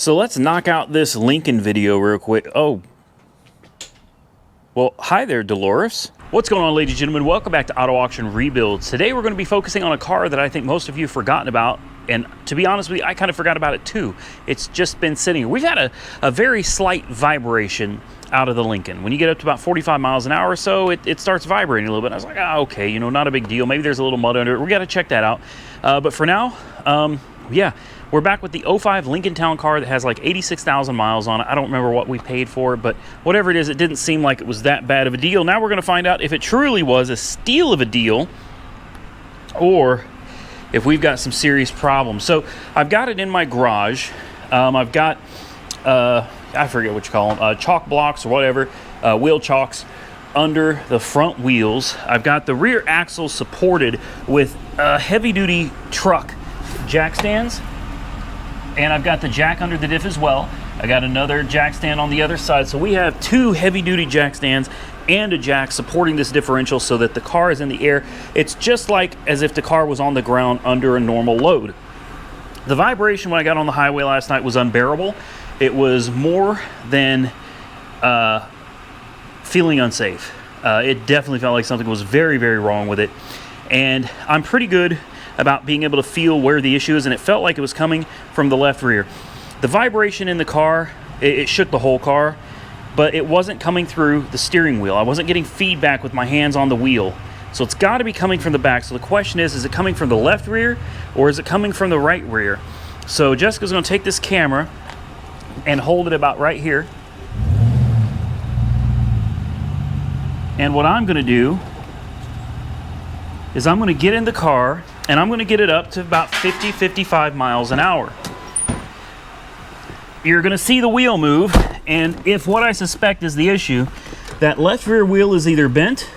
So let's knock out this Lincoln video real quick. Oh, well, hi there, Dolores. What's going on, ladies and gentlemen? Welcome back to Auto Auction Rebuilds. Today we're going to be focusing on a car that I think most of you have forgotten about. And to be honest with you, I kind of forgot about it too. It's just been sitting here. We've had a very slight vibration out of the Lincoln. When you get up to about 45 miles an hour or so, it starts vibrating a little bit. I was like, okay, you know, not a big deal. Maybe there's a little mud under it. We got to check that out. But for now, yeah, we're back with the 05 Lincoln Town car that has like 86,000 miles on it. I don't remember what we paid for it, but whatever it is, it didn't seem like it was that bad of a deal. Now we're going to find out if it truly was a steal of a deal or if we've got some serious problems. So I've got it in my garage. I've got, I forget what you call them, chalk blocks or whatever, wheel chocks under the front wheels. I've got the rear axle supported with heavy-duty truck jack stands, and I've got the jack under the diff as well. I got another jack stand on the other side. So we have two heavy-duty jack stands and a jack supporting this differential so that the car is in the air. It's just like as if the car was on the ground under a normal load. The vibration when I got on the highway last night was unbearable. It was more than feeling unsafe. It definitely felt like something was very, very wrong with it. And I'm pretty good about being able to feel where the issue is, and it felt like it was coming from the left rear. The vibration in the car, it shook the whole car, but it wasn't coming through the steering wheel. I wasn't getting feedback with my hands on the wheel. So it's got to be coming from the back. So the question is it coming from the left rear or is it coming from the right rear? So Jessica's going to take this camera and hold it about right here. And what I'm going to do is I'm going to get in the car and I'm going to get it up to about 50, 55 miles an hour. You're going to see the wheel move, and if what I suspect is the issue, that left rear wheel is either bent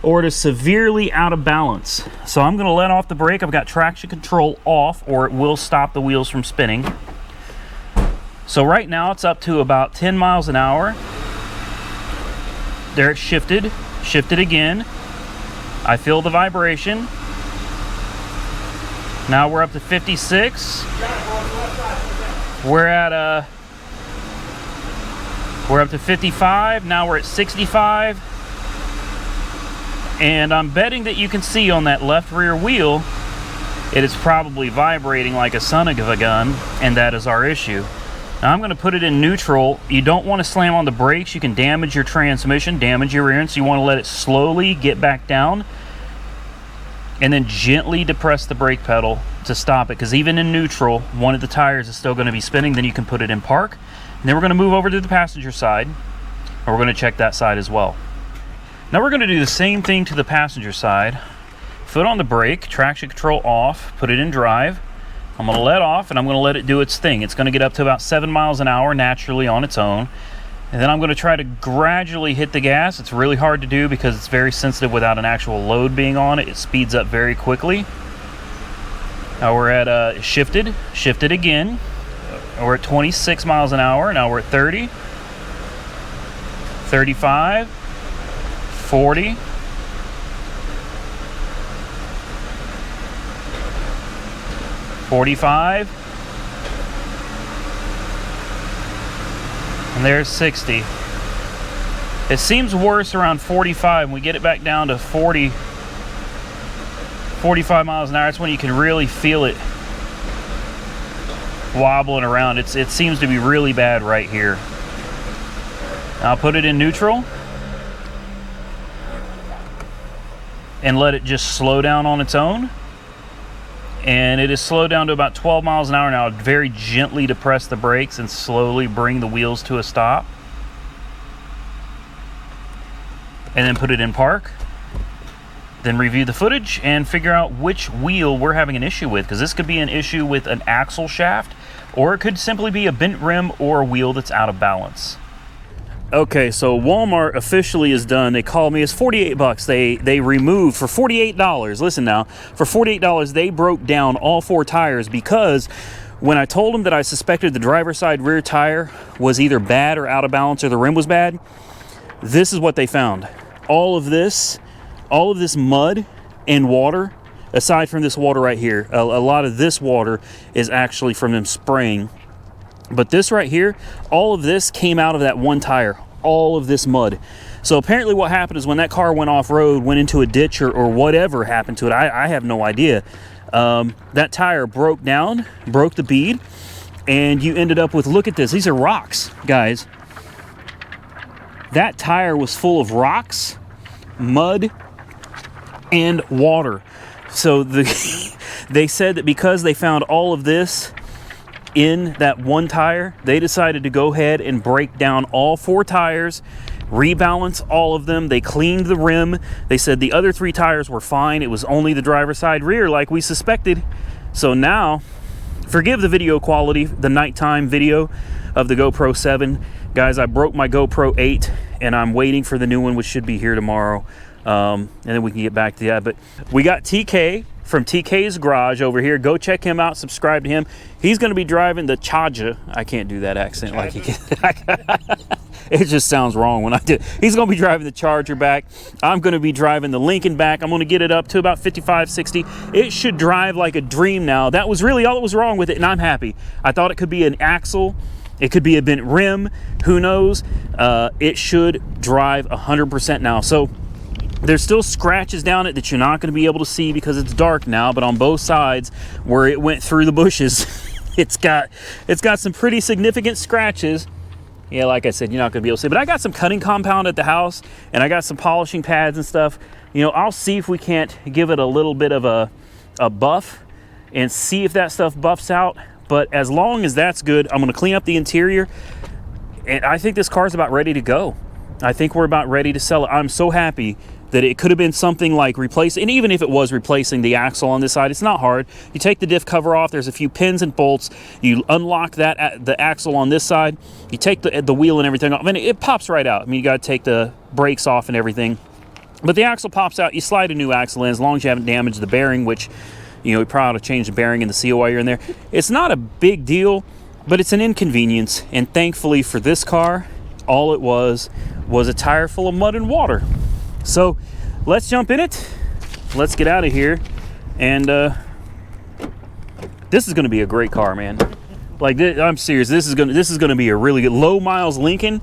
or it is severely out of balance. So I'm going to let off the brake. I've got traction control off, or it will stop the wheels from spinning. So right now it's up to about 10 miles an hour. There it shifted again. I feel the vibration. Now we're up to 56. We're up to 55. Now we're at 65. And I'm betting that you can see on that left rear wheel, it is probably vibrating like a son of a gun, and that is our issue. Now I'm going to put it in neutral. You don't want to slam on the brakes. You can damage your transmission, damage your rear end, so you want to let it slowly get back down and then gently depress the brake pedal to stop it, because even in neutral, one of the tires is still going to be spinning. Then you can put it in park, and then we're going to move over to the passenger side, and we're going to check that side as well. Now we're going to do the same thing to the passenger side. Foot on the brake, traction control off, put it in drive. I'm going to let off, and I'm going to let it do its thing. It's going to get up to about 7 miles an hour naturally on its own. And then I'm going to try to gradually hit the gas. It's really hard to do because it's very sensitive without an actual load being on it. It speeds up very quickly. Now we're at shifted again. We're at 26 miles an hour. Now we're at 30, 35, 40, 45. And there's 60. It seems worse around 45. When we get it back down to 40, 45 miles an hour, that's when you can really feel it wobbling around. It seems to be really bad right here. Now I'll put it in neutral and let it just slow down on its own. And it is slowed down to about 12 miles an hour now. Very gently depress the brakes and slowly bring the wheels to a stop. And then put it in park. Then review the footage and figure out which wheel we're having an issue with, because this could be an issue with an axle shaft, or it could simply be a bent rim or a wheel that's out of balance. Okay, so Walmart officially is done. They called me. It's 48 bucks. They removed for $48. Listen now, for $48, they broke down all 4 tires, because when I told them that I suspected the driver's side rear tire was either bad or out of balance or the rim was bad, this is what they found. All of this mud and water, aside from this water right here, a lot of this water is actually from them spraying But this right here, all of this came out of that one tire, all of this mud. So apparently what happened is when that car went off-road, went into a ditch or whatever happened to it, I have no idea. That tire broke down, broke the bead, and you ended up with, look at this, these are rocks, guys. That tire was full of rocks, mud, and water. So they said that because they found all of this in that one tire, they decided to go ahead and break down all 4 tires, rebalance all of them. They cleaned the rim. They said the other 3 tires were fine. It was only the driver's side rear like we suspected. So now, forgive the video quality, the nighttime video of the GoPro 7. Guys, I broke my GoPro 8 and I'm waiting for the new one, which should be here tomorrow. And then we can get back to that. But we got TK from TK's Garage over here. Go check him out, subscribe to him. He's going to be driving the Charger. I can't do that accent like he can. It just sounds wrong when I do. He's going to be driving the Charger back. I'm going to be driving the Lincoln back. I'm going to get it up to about 55, 60. It should drive like a dream now. That was really all that was wrong with it, and I'm happy. I thought it could be an axle. It could be a bent rim. Who knows? It should drive 100% now. So there's still scratches down it that you're not going to be able to see because it's dark now, but on both sides where it went through the bushes, it's got some pretty significant scratches. Yeah, like I said, you're not going to be able to see. But I got some cutting compound at the house, and I got some polishing pads and stuff. You know, I'll see if we can't give it a little bit of a buff and see if that stuff buffs out. But as long as that's good, I'm going to clean up the interior. And I think this car's about ready to go. I think we're about ready to sell it. I'm so happy that it could have been something like replacing, and even if it was replacing the axle on this side, it's not hard. You take the diff cover off, there's a few pins and bolts, you unlock that the axle on this side, you take the wheel and everything off, and it pops right out. I mean, you got to take the brakes off and everything, but the axle pops out. You slide a new axle in as long as you haven't damaged the bearing, which, you know, you probably ought to change the bearing and the seal while you're in there. It's not a big deal, but it's an inconvenience, and thankfully for this car, all it was a tire full of mud and water. So let's jump in it. Let's get out of here. And this is going to be a great car, man. Like, I'm serious. This is going to be a really good low miles Lincoln.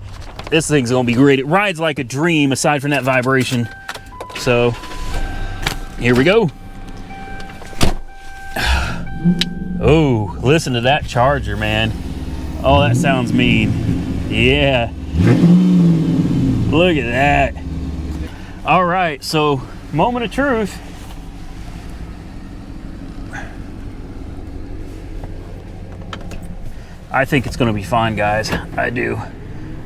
This thing's going to be great. It rides like a dream aside from that vibration. So here we go. Oh, listen to that Charger, man. Oh, that sounds mean. Yeah. Look at that. All right, so moment of truth. I think it's going to be fine, guys. I do.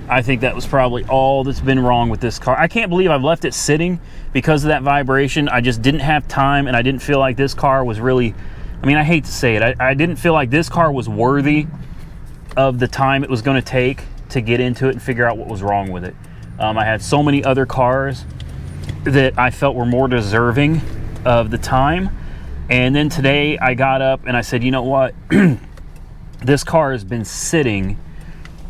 I think that was probably all that's been wrong with this car. I can't believe I've left it sitting because of that vibration. I just didn't have time, and I didn't feel like this car was really, I mean, I hate to say it. I didn't feel like this car was worthy of the time it was going to take to get into it and figure out what was wrong with it. I had so many other cars that I felt were more deserving of the time. And then today I got up and I said, you know what? This car has been sitting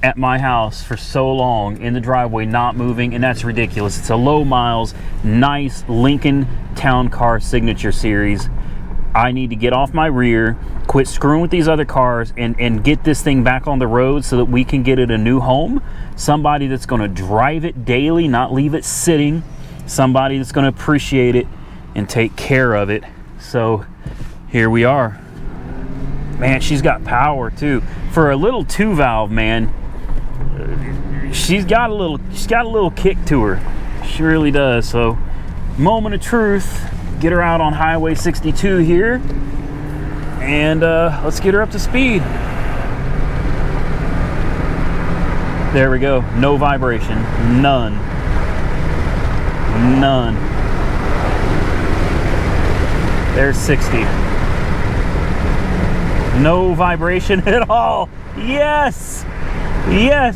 at my house for so long in the driveway, not moving, and that's ridiculous. It's a low miles, nice Lincoln Town Car Signature Series. I need to get off my rear, quit screwing with these other cars, and get this thing back on the road so that we can get it a new home. Somebody that's going to drive it daily, not leave it sitting. Somebody that's going to appreciate it and take care of it. So here we are. Man, she's got power too. For a little 2-valve, man, she's got a little kick to her. She really does. So moment of truth. Get her out on Highway 62 here, and let's get her up to speed. There we go. No vibration. None. There's 60. No vibration at all. Yes,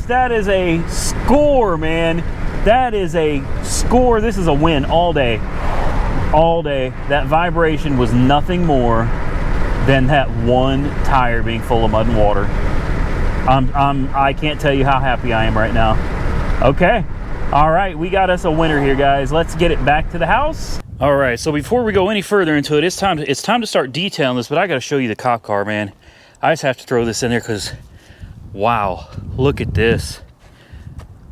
that is a score, man. That is a score. This is a win all day. That vibration was nothing more than that one tire being full of mud and water. I can't tell you how happy I am right now. Okay, all right, we got us a winner here, guys. Let's get it back to the house. All right, so before we go any further into it, it's time to start detailing this, but I got to show you the cop car, man. I just have to throw this in there because Wow, look at this.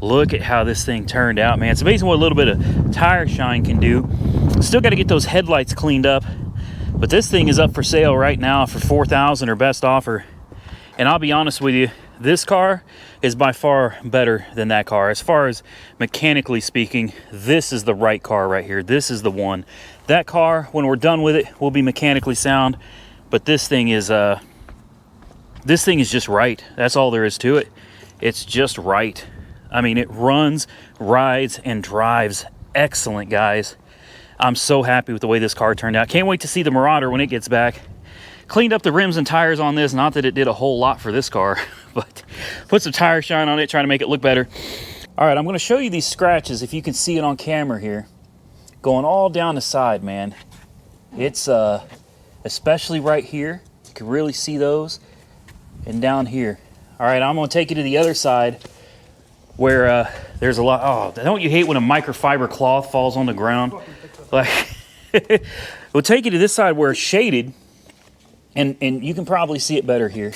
Look at how this thing turned out, man. It's amazing what a little bit of tire shine can do. Still got to get those headlights cleaned up, but this thing is up for sale right now for $4,000 or best offer. And I'll be honest with you, this car is by far better than that car. As far as mechanically speaking, this is the right car right here. This is the one. That car, when we're done with it, will be mechanically sound, but this thing is just right. That's all there is to it. It's just right. I mean, it runs, rides, and drives excellent, guys. I'm so happy with the way this car turned out. Can't wait to see the Marauder when it gets back. Cleaned up the rims and tires on this. Not that it did a whole lot for this car, but put some tire shine on it, trying to make it look better. All right, I'm going to show you these scratches, if you can see it on camera here, going all down the side, man. It's especially right here. You can really see those. And down here. All right, I'm going to take you to the other side where there's a lot. Oh, don't you hate when a microfiber cloth falls on the ground? Like, we'll take you to this side where it's shaded, and you can probably see it better here.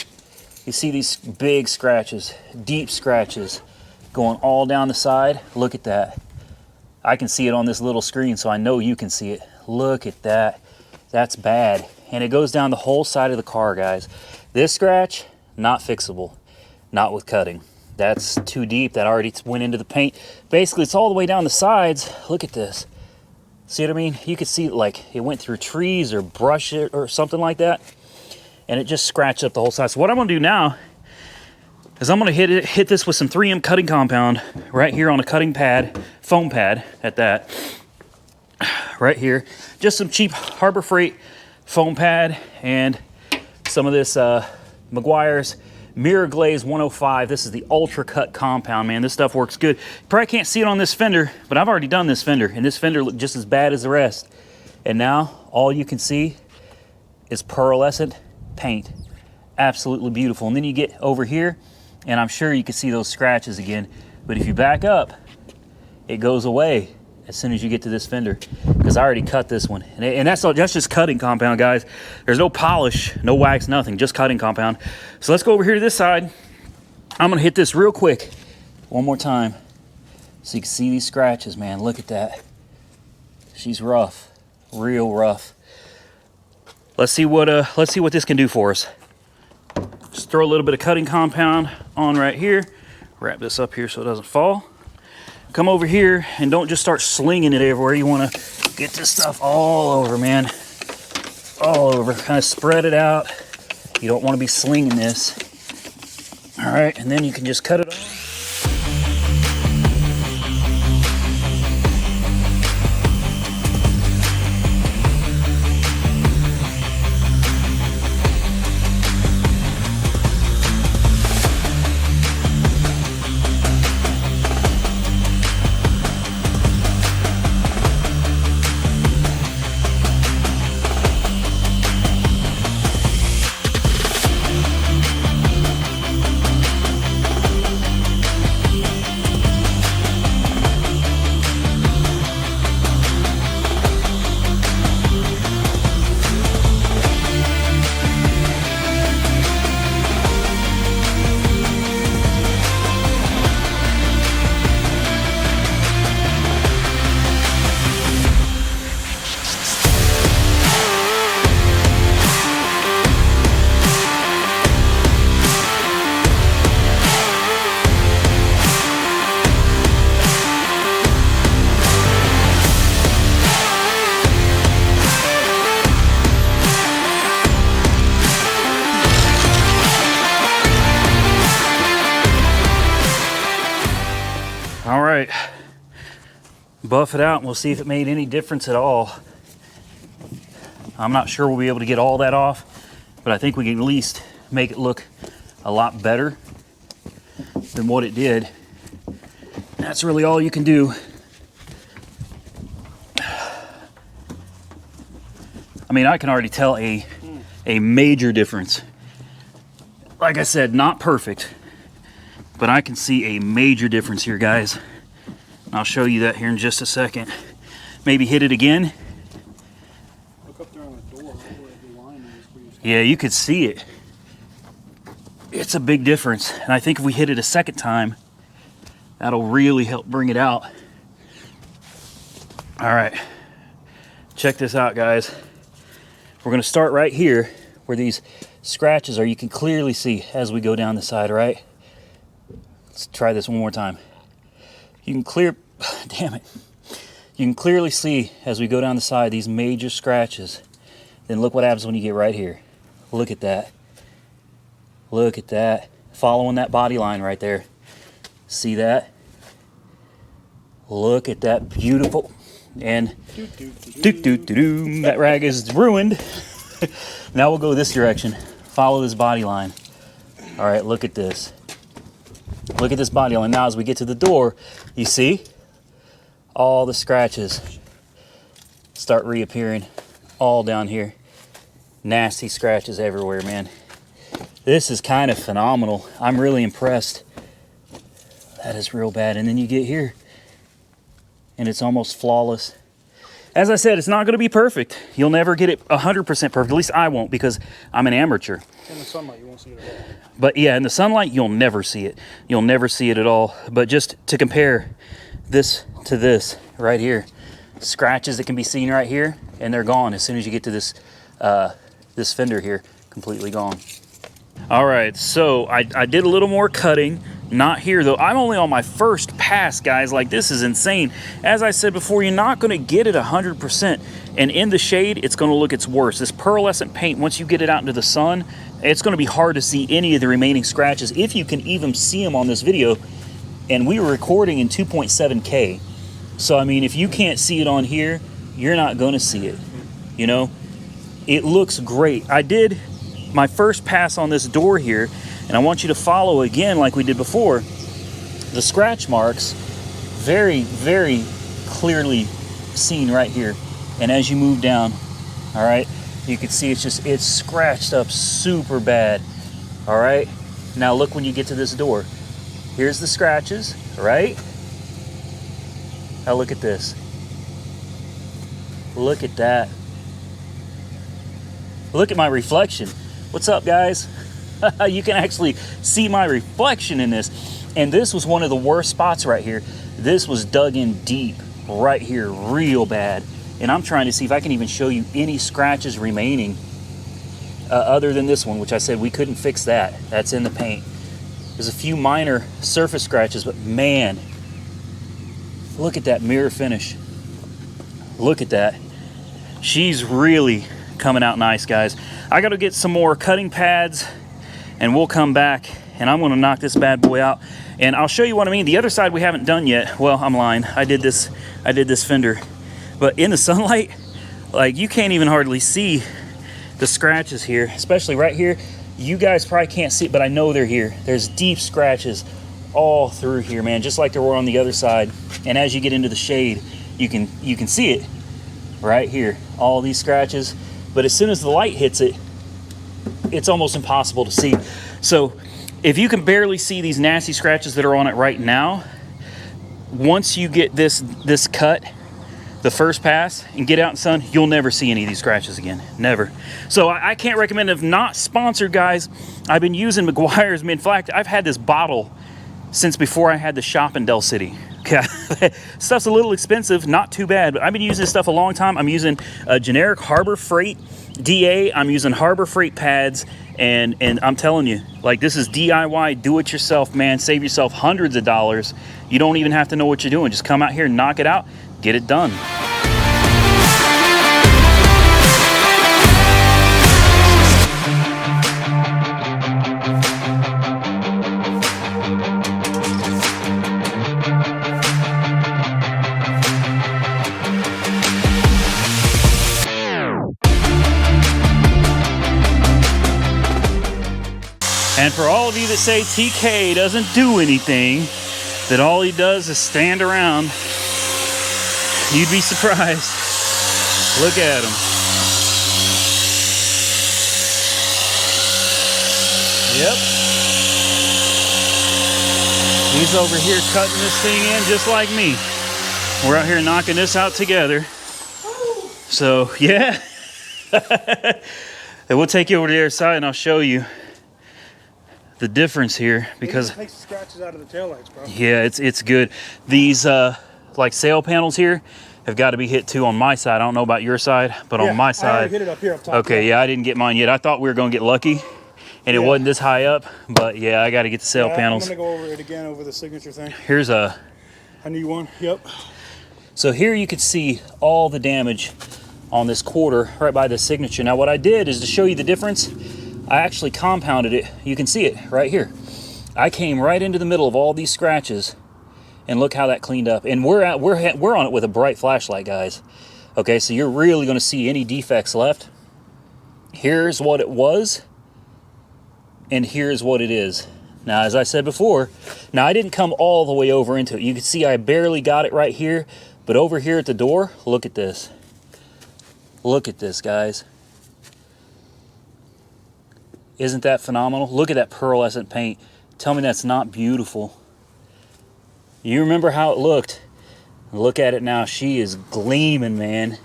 You see these big scratches, deep scratches going all down the side. Look at that. I can see it on this little screen, so I know you can see it. Look at that. That's bad. And it goes down the whole side of the car, guys. This scratch, not fixable, not with cutting. That's too deep. That already went into the paint. Basically, it's all the way down the sides. Look at this. See what I mean? You can see like it went through trees or brush or something like that, and it just scratched up the whole side. So what I'm going to do now is I'm going to hit this with some 3M cutting compound right here on a cutting pad, foam pad at that, right here. Just some cheap Harbor Freight foam pad and some of this Meguiar's Mirror Glaze 105. This is the Ultra Cut compound, man. This stuff works good. You probably can't see it on this fender, but I've already done this fender, and this fender looked just as bad as the rest. And now all you can see is pearlescent paint. Absolutely beautiful. And then you get over here, and I'm sure you can see those scratches again. But if you back up, it goes away as soon as you get to this fender, because I already cut this one. And that's just cutting compound, guys. There's no polish, no wax, nothing, just cutting compound. So let's go over here to this side. I'm gonna hit this real quick one more time so you can see these scratches, man. Look at that. She's rough, real rough. Let's see what this can do for us. Just throw a little bit of cutting compound on right here. Wrap this up here so it doesn't fall. Come over here and don't just start slinging it everywhere. You want to get this stuff all over, man. All over. Kind of spread it out. You don't want to be slinging this. All right, and then you can just cut it off. All right, buff it out and we'll see if it made any difference at all. I'm not sure we'll be able to get all that off, but I think we can at least make it look a lot better than what it did. That's really all you can do. I mean, I can already tell a major difference. Like I said, not perfect, but I can see a major difference here, guys. I'll show you that here in just a second. Maybe hit it again. Look up there on the door. Where the line is. Yeah, you could see it. it's a big difference. And I think if we hit it a second time, that'll really help bring it out. All right, check this out, guys. We're gonna start right here where these scratches are. You can clearly see as we go down the side, right? Let's try this one more time. You can damn it. You can clearly see as we go down the side these major scratches. Then look what happens when you get right here. Look at that. Look at that. Following that body line right there. See that? Look at that beautiful. And that rag is ruined. Now we'll go this direction. Follow this body line. All right, look at this. Look at this body line. Now as we get to the door, you see all the scratches start reappearing all down here. Nasty scratches everywhere, man. This is kind of phenomenal. I'm really impressed. That is real bad. And then you get here and it's almost flawless. As I said, it's not going to be perfect. You'll never get it 100% perfect. At least I won't, because I'm an amateur. In the sunlight, you won't see it at all. But yeah, in the sunlight, you'll never see it. You'll never see it at all. But just to compare this to this right here, scratches that can be seen right here, and they're gone as soon as you get to this this fender here, completely gone. All right, so I did a little more cutting. Not here though. I'm only on my first pass, guys. Like, this is insane. As I said before, you're not going to get it 100%. And in the shade, it's going to look its worst. This pearlescent paint, once you get it out into the sun, it's going to be hard to see any of the remaining scratches, if you can even see them on this video. And we were recording in 2.7K. So, I mean, if you can't see it on here, you're not going to see it. You know, it looks great. I did my first pass on this door here, and I want you to follow again like we did before. The scratch marks, very, very clearly seen right here. And as you move down, all right, you can see it's scratched up super bad. All right, now look when you get to this door. Here's the scratches, right? Now look at this. Look at that. Look at my reflection. What's up, guys? You can actually see my reflection in this. And this was one of the worst spots right here. This was dug in deep right here, real bad. And I'm trying to see if I can even show you any scratches remaining other than this one, which I said we couldn't fix that. That's in the paint. There's a few minor surface scratches, but man, look at that mirror finish. Look at that. She's really coming out nice, guys. I got to get some more cutting pads, and we'll come back and I'm going to knock this bad boy out, and I'll show you what I mean. The other side we haven't done yet. Well, I'm lying. I did this fender, but in the sunlight, like, you can't even hardly see the scratches here, especially right here. You guys probably can't see it, but I know they're here. There's deep scratches all through here, man, just like there were on the other side. And as you get into the shade, you can see it right here, all these scratches. But as soon as the light hits it, it's almost impossible to see. So if you can barely see these nasty scratches that are on it right now, once you get this cut, the first pass, and get out in the sun, you'll never see any of these scratches again. Never. So I can't recommend it. If not sponsored, guys, I've been using Meguiar's. In fact, I've had this bottle since before I had the shop in Del City. Okay. Stuff's a little expensive, not too bad, but I've been using this stuff a long time. I'm using a generic Harbor Freight DA. I'm using Harbor Freight pads, and I'm telling you, like, this is DIY, do it yourself, man. Save yourself hundreds of dollars. You don't even have to know what you're doing. Just come out here, knock it out, get it done. And for all of you that say TK doesn't do anything, that all he does is stand around, you'd be surprised. Look at him. Yep. He's over here cutting this thing in just like me. We're out here knocking this out together. So, yeah. And we'll take you over to the other side and I'll show you. the difference here because it takes the scratches out of the taillights, bro. yeah, it's good. These like sail panels here have got to be hit too on my side. I don't know about your side, but on my I side. already hit it up here up top. Okay, yeah, I didn't get mine yet. I thought we were gonna get lucky and it wasn't this high up, but yeah, I got to get the sail panels. I'm gonna go over it again over the signature thing. Here's a new one. Yep. So here you can see all the damage on this quarter right by the signature. Now what I did is to show you the difference, I actually compounded it. You can see it right here. I came right into the middle of all these scratches and look how that cleaned up. And we're on it with a bright flashlight, guys. Okay, so you're really gonna see any defects left. Here's what it was, and here's what it is. Now, as I said before, now I didn't come all the way over into it. You can see I barely got it right here, but over here at the door, look at this. Look at this, guys. Isn't that phenomenal? Look at that pearlescent paint. Tell me that's not beautiful. You remember how it looked? Look at it now. She is gleaming, man.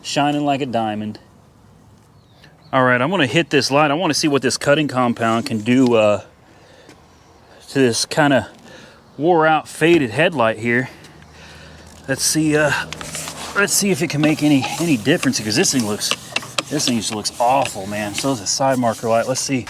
Shining like a diamond. All right, I'm gonna hit this light. I wanna see what this cutting compound can do to this kind of wore out, faded headlight here. Let's see if it can make any difference, because this thing just looks awful, man. So is a side marker light. Let's see.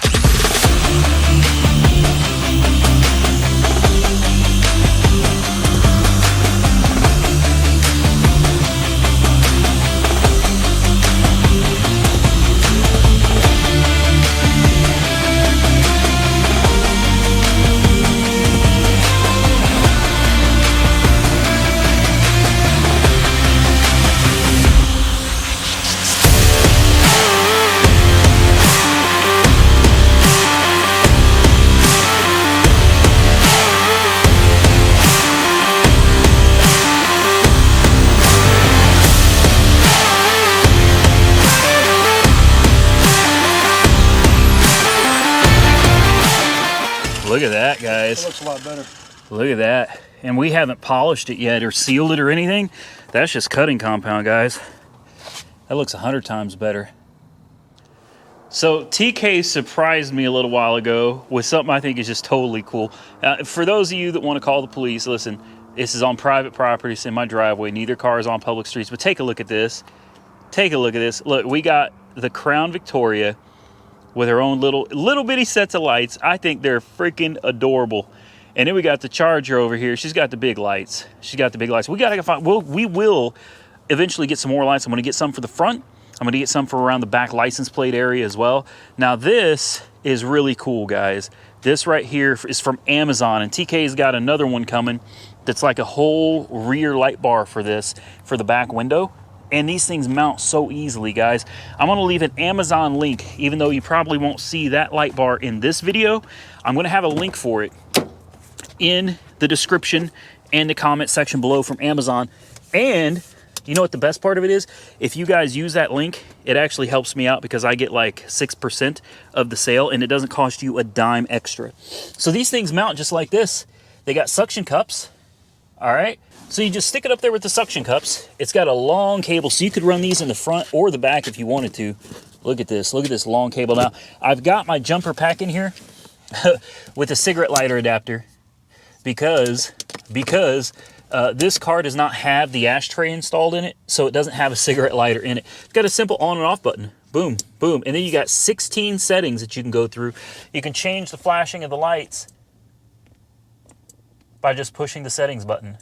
Look at that, guys. It looks a lot better. Look at that. And we haven't polished it yet or sealed it or anything. That's just cutting compound, guys. That looks 100 times better. So TK surprised me a little while ago with something I think is just totally cool. For those of you that want to call the police, listen, this is on private property. It's in my driveway. Neither car is on public streets. But take a look at this. Take a look at this. Look, we got the Crown Victoria with her own little bitty sets of lights. I think they're freaking adorable. And then we got the Charger over here. She's got the big lights. She's got the big lights. We gotta find. We will eventually get some more lights. I'm gonna get some for the front. I'm gonna get some for around the back license plate area as well. Now this is really cool, guys. This right here is from Amazon, and TK's got another one coming that's like a whole rear light bar for this, for the back window. And these things mount so easily, guys. I'm gonna leave an Amazon link, even though you probably won't see that light bar in this video. I'm gonna have a link for it in the description and the comment section below from Amazon. And you know what the best part of it is? If you guys use that link, it actually helps me out because I get like 6% of the sale, and it doesn't cost you a dime extra. So these things mount just like this. They got suction cups, all right? So you just stick it up there with the suction cups. It's got a long cable, so you could run these in the front or the back if you wanted to. Look at this long cable. Now, I've got my jumper pack in here with a cigarette lighter adapter because this car does not have the ashtray installed in it, so it doesn't have a cigarette lighter in it. It's got a simple on and off button. Boom, boom. And then you got 16 settings that you can go through. You can change the flashing of the lights by just pushing the settings button.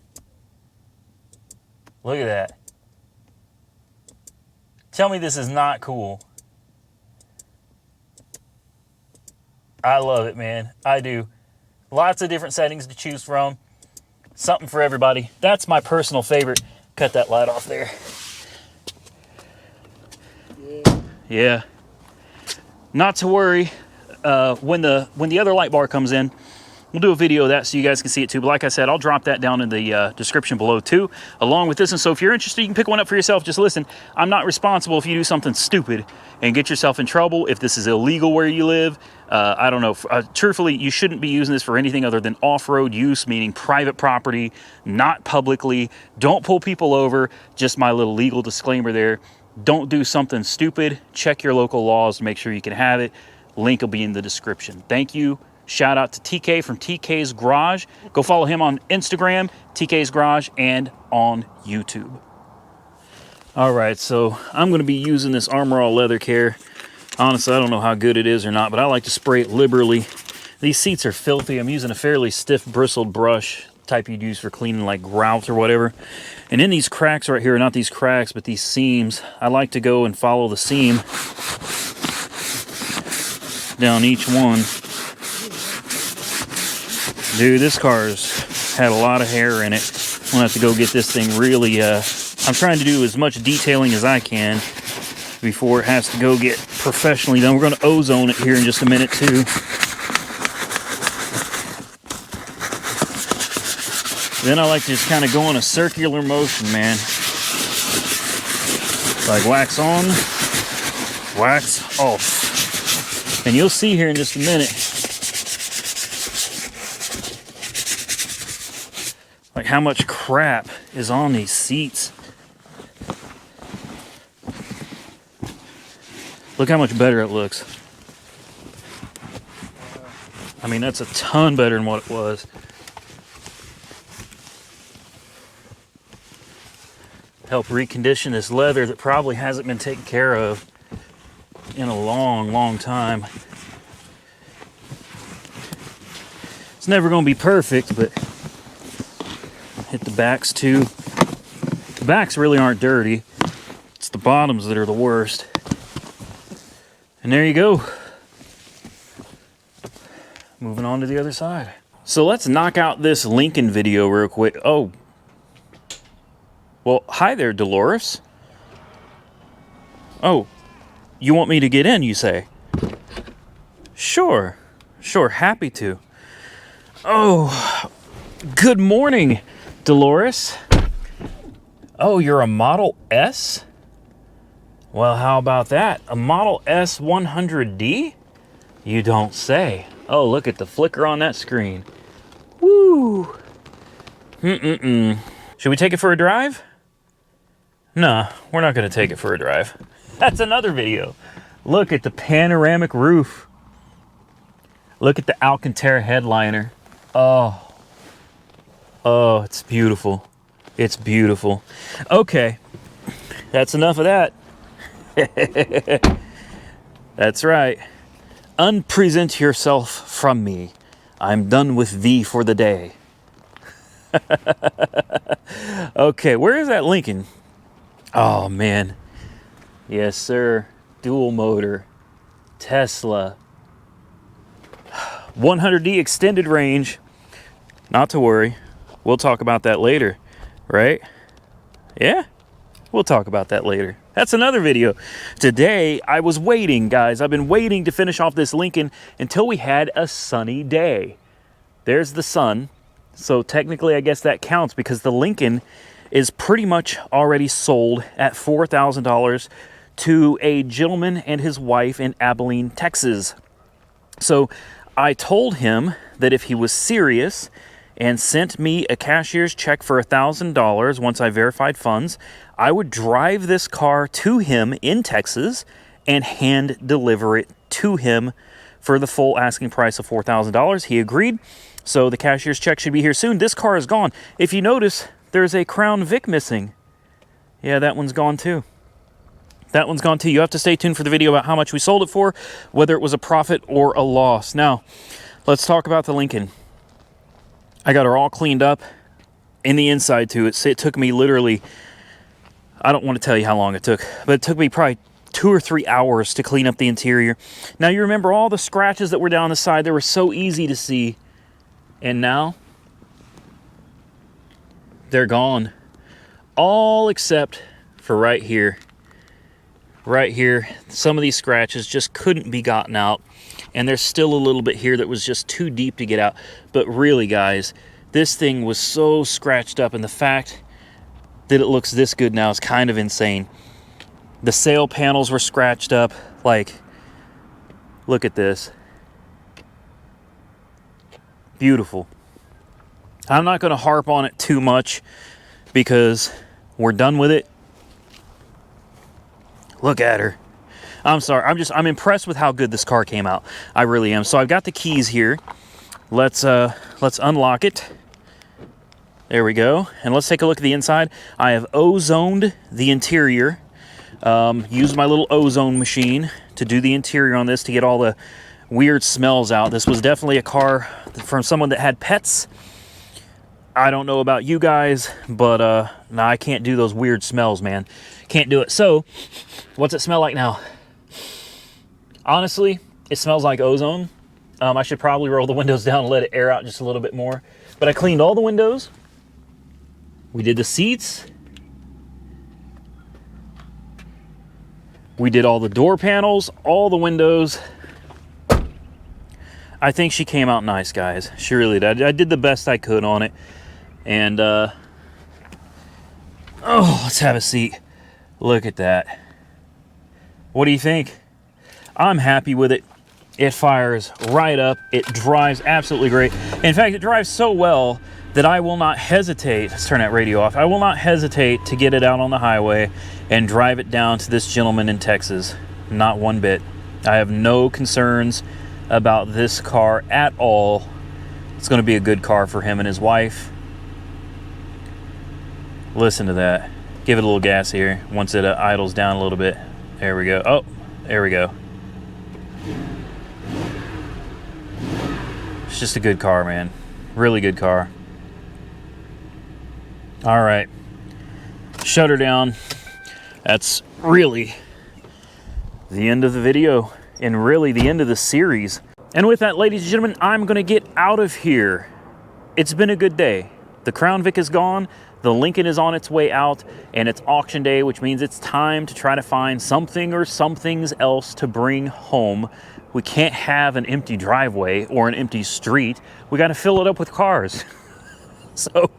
Look at that. Tell me this is not cool. I love it, man. I do. Lots of different settings to choose from. Something for everybody. That's my personal favorite. Cut that light off there. Yeah. Not to worry. When the other light bar comes in, we'll do a video of that so you guys can see it too. But like I said, I'll drop that down in the description below too, along with this. And so if you're interested, you can pick one up for yourself. Just listen, I'm not responsible if you do something stupid and get yourself in trouble. If this is illegal where you live, I don't know. Truthfully, you shouldn't be using this for anything other than off-road use, meaning private property, not publicly. Don't pull people over. Just my little legal disclaimer there. Don't do something stupid. Check your local laws to make sure you can have it. Link will be in the description. Thank you. Shout out to TK from TK's Garage. Go follow him on Instagram, TK's Garage, and on YouTube. All right, so I'm going to be using this Armor All Leather Care. Honestly, I don't know how good it is or not, but I like to spray it liberally. These seats are filthy. I'm using a fairly stiff bristled brush, type you'd use for cleaning like grout or whatever. And in these cracks right here, not these cracks, but these seams, I like to go and follow the seam down each one. Dude, this car's had a lot of hair in it. I'm gonna have to go get this thing really, I'm trying to do as much detailing as I can before it has to go get professionally done. We're gonna ozone it here in just a minute too. Then I like to just kind of go in a circular motion, man. Like wax on, wax off. And you'll see here in just a minute, like how much crap is on these seats. Look how much better it looks. I mean, that's a ton better than what it was. Help recondition this leather that probably hasn't been taken care of in a long, long time. It's never going to be perfect, but hit the backs too. The backs really aren't dirty. It's the bottoms that are the worst. And there you go. Moving on to the other side. So let's knock out this Lincoln video real quick. Oh. Well, hi there, Dolores. Oh, you want me to get in, you say? Sure, happy to. Oh, good morning, Dolores. Oh, you're a Model S? Well, how about that? A Model S 100D? You don't say. Oh, look at the flicker on that screen. Woo! Should we take it for a drive? Nah, we're not going to take it for a drive. That's another video. Look at the panoramic roof. Look at the Alcantara headliner. Oh, it's beautiful. It's beautiful. Okay, that's enough of that. That's right. Unpresent yourself from me. I'm done with thee for the day. Okay, where is that Lincoln? Oh, man. Yes, sir. Dual motor. Tesla. 100D extended range. Not to worry. We'll talk about that later. Right? Yeah? We'll talk about that later. That's another video. Today, I was waiting, guys. I've been waiting to finish off this Lincoln until we had a sunny day. There's the sun. So technically, I guess that counts because the Lincoln is pretty much already sold at $4,000 to a gentleman and his wife in Abilene, Texas. So I told him that if he was serious and sent me a cashier's check for $1,000 once I verified funds, I would drive this car to him in Texas and hand deliver it to him for the full asking price of $4,000. He agreed. So the cashier's check should be here soon. This car is gone. If you notice, there's a Crown Vic missing. Yeah, that one's gone too. That one's gone too. You have to stay tuned for the video about how much we sold it for, whether it was a profit or a loss. Now, let's talk about the Lincoln. I got her all cleaned up in the inside too. It took me literally, I don't want to tell you how long it took, but it took me probably 2 or 3 hours to clean up the interior. Now, you remember all the scratches that were down the side. They were so easy to see. And now, they're gone. All except for right here. Right here, some of these scratches just couldn't be gotten out. And there's still a little bit here that was just too deep to get out. But really, guys, this thing was so scratched up. And the fact that it looks this good now is kind of insane. The sail panels were scratched up. Like, look at this. Beautiful. I'm not going to harp on it too much because we're done with it. Look at her. I'm sorry. I'm impressed with how good this car came out. I really am. So I've got the keys here. Let's unlock it. There we go. And let's take a look at the inside. I have ozoned the interior. Used my little ozone machine to do the interior on this to get all the weird smells out. This was definitely a car from someone that had pets. I don't know about you guys, but no, I can't do those weird smells, man. Can't do it. So, what's it smell like now? Honestly, it smells like ozone. I should probably roll the windows down and let it air out just a little bit more. But I cleaned all the windows. We did the seats. We did all the door panels, all the windows. I think she came out nice, guys. She really did. I did the best I could on it. And, oh, let's have a seat. Look at that. What do you think? I'm happy with it. It fires right up. It drives absolutely great. In fact, it drives so well that I will not hesitate. Let's turn that radio off. I will not hesitate to get it out on the highway and drive it down to this gentleman in Texas. Not one bit. I have no concerns about this car at all. It's going to be a good car for him and his wife. Listen to that. Give it a little gas here once it idles down a little bit. There we go. Oh, there we go. It's just a good car, man. Really good car. All right. Shut her down. That's really the end of the video and really the end of the series. And with that, ladies and gentlemen, I'm going to get out of here. It's been a good day. The Crown Vic is gone. The Lincoln is on its way out, and it's auction day, which means it's time to try to find something or somethings else to bring home. We can't have an empty driveway or an empty street. We got to fill it up with cars. So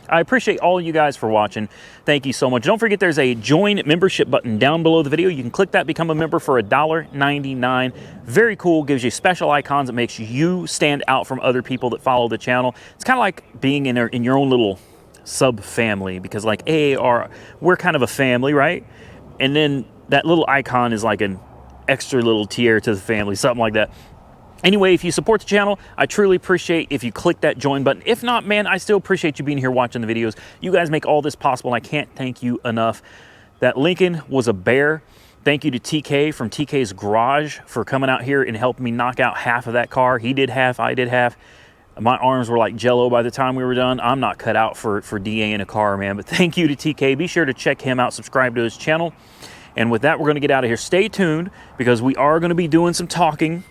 I appreciate all you guys for watching. Thank you so much. Don't forget there's a join membership button down below the video. You can click that, become a member for $1.99. Very cool. Gives you special icons. It makes you stand out from other people that follow the channel. It's kind of like being in your own little sub family, because like we're kind of a family, right? And then that little icon is like an extra little tier to the family, something like that. Anyway, if you support the channel, I truly appreciate if you click that join button. If not, man, I still appreciate you being here watching the videos. You guys make all this possible, and I can't thank you enough. That Lincoln was a bear. Thank you to TK from TK's Garage for coming out here and helping me knock out half of that car. He did half, I did half. My arms were like jello by the time we were done. I'm not cut out for DA in a car, man. But thank you to TK. Be sure to check him out, subscribe to his channel. And with that, we're going to get out of here. Stay tuned, because we are going to be doing some talking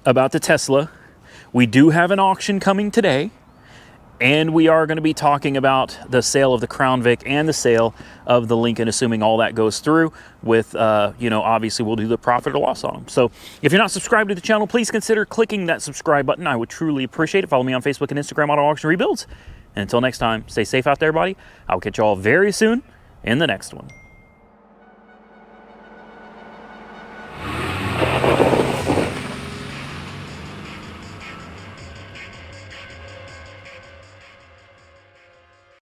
about the Tesla. We do have an auction coming today. And we are going to be talking about the sale of the Crown Vic and the sale of the Lincoln, assuming all that goes through with, obviously we'll do the profit or loss on them. So if you're not subscribed to the channel, please consider clicking that subscribe button. I would truly appreciate it. Follow me on Facebook and Instagram, Auto Auction Rebuilds. And until next time, stay safe out there, everybody. I'll catch you all very soon in the next one.